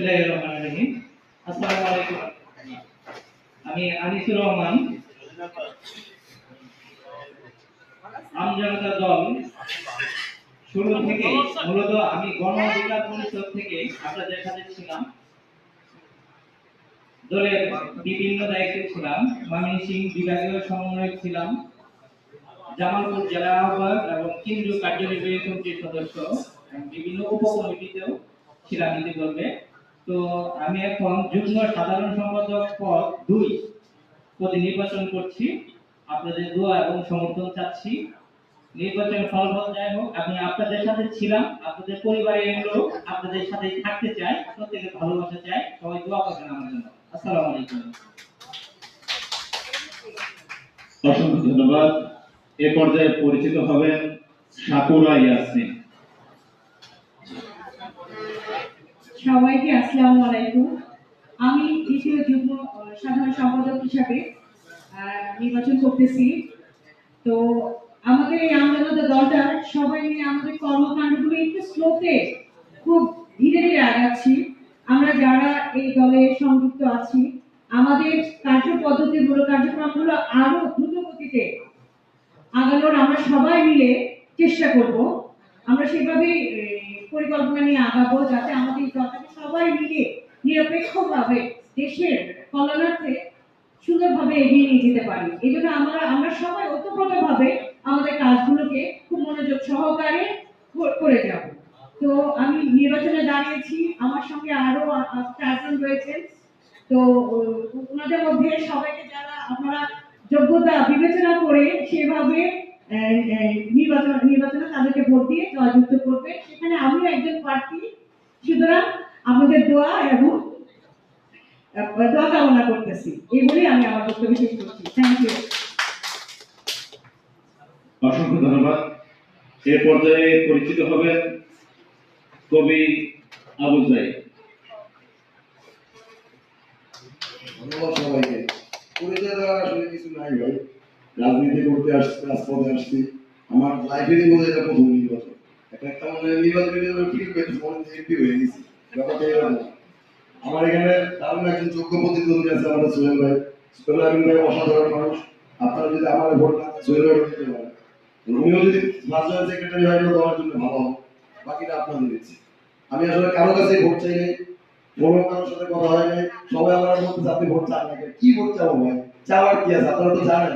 বিসমিল্লাহির রহমানির রহিম। আসসালামু আলাইকুম। আমি আনিসুর রহমান, আমজনতা দল শুরু থেকে মূলত আমি গণ অধিকার পরিষদ থেকে আপনাদের সাথে ছিলাম, দলের বিভিন্ন দায়িত্বে ছিলাম। ময়মনসিংহ বিভাগীয় সমন্বয়ক ছিলাম, জামালপুর জেলা আহ্বায়ক এবং কেন্দ্রীয় কার্যনির্বাহী কমিটির সদস্য, বিভিন্ন উপকমিটিতেও ছিলাম ইতিপূর্বে। তো আমি এখন যুগ্ম সাধারণ সম্পাদক পদ 2 পদে নির্বাচন করছি। আপনাদের দোয়া এবং সমর্থন চাচ্ছি। নির্বাচনের ফলাফল যাই হোক, আমি আপনাদের সাথে ছিলাম, আপনাদের পরিবারের লোক, আপনাদের সাথে থাকতে চাই, প্রত্যেকের ভালোবাসা চাই। সবাই দোয়া করবেন আমার জন্য। আসসালামু আলাইকুম। অসংখ্য ধন্যবাদ। এ পর্যায়ে পরিচিত হবেন সাকুরা ইয়াসমিন। সবাইকে আসসালামু আলাইকুম। আমি দ্বিতীয় যুগ্ম সাধারণ সম্পাদক হিসাবে নির্বাচন করতেছি। তো আমাদের এই আমজনতা দলটা সবাই মিলে আমাদের কর্মকাণ্ডগুলো একটু স্লোতে, খুব ধীরে ধীরে আগাচ্ছি। আমরা যারা এই দলে সংযুক্ত আছি, আমাদের কার্যপদ্ধতিগুলো, কার্যক্রমগুলো আরো দ্রুত গতিতে আগানোর আমরা সবাই মিলে চেষ্টা করব। আমরা সেভাবেই পরিকল্পনা নিয়ে আগাবো, যাতে আমাদের দলটাকে সবাই মিলে নিরপেক্ষভাবে দেশের কল্যাণার্থে সুন্দরভাবে এগিয়ে নিয়ে যেতে পারি। এই জন্য আমরা সবাই ওতপ্রোতভাবে আমাদের কাজগুলোকে খুব মনোযোগ সহকারে করে যাব। তো আমি নির্বাচনে দাঁড়িয়েছি, আমার সঙ্গে আরো 4 জন রয়েছেন। তো ওনাদের মধ্যে সবাইকে যারা আপনারা যোগ্যতা বিবেচনা করে সেভাবে নির্বাচনে তাদেরকে ভোট দিয়ে জয়যুক্ত করবে, সেখানে আমিও একজন প্রার্থী। সুতরাং আমাদের দোয়া এবং দোয়া কামনা করতেছি। এই বলেই আমি আমার বক্তব্য শেষ করছি। Thank you. অসংখ্য ধন্যবাদ। এ পর্যায়ে পরিচিত হবেন কবি আবু জাইদ। ধন্যবাদ সবাইকে। পরিচয় দেওয়ার আসলে কিছু নাই ভাই, রাজনীতি করতে আসছি, রাজপথে আসছি। আমার লাইফেরই মধ্যে এটা প্রথম নির্বাচন। একটা মানে নির্বাচনী ফিল পেয়েছি, মনে এমপি হয়ে গেছি। ব্যাপারটা এরকম। আমার এখানে দারুণ একজন যোগ্য প্রতিদ্বন্দ্বী আছে, আমাদের সোহেল ভাই। সোহেল আমিন ভাই অসাধারণ মানুষ। আপনারা যদি আমার ভোট না সোহেল ভাই দিতে পারেন, উনিও যদি মাঝে সেক্রেটারি হয় দেওয়ার জন্য ভালো হবে। বাকিটা আপনাদের দিচ্ছি। আমি আসলে কারো কাছে ভোট চাই নাই, কোনো কারোর সাথে কথা হয় নাই। সবাই আমার বলতে আপনি ভোট চান না, কি ভোট চাবো ভাই? চাওয়ার কি আছে? আপনারা তো জানেন।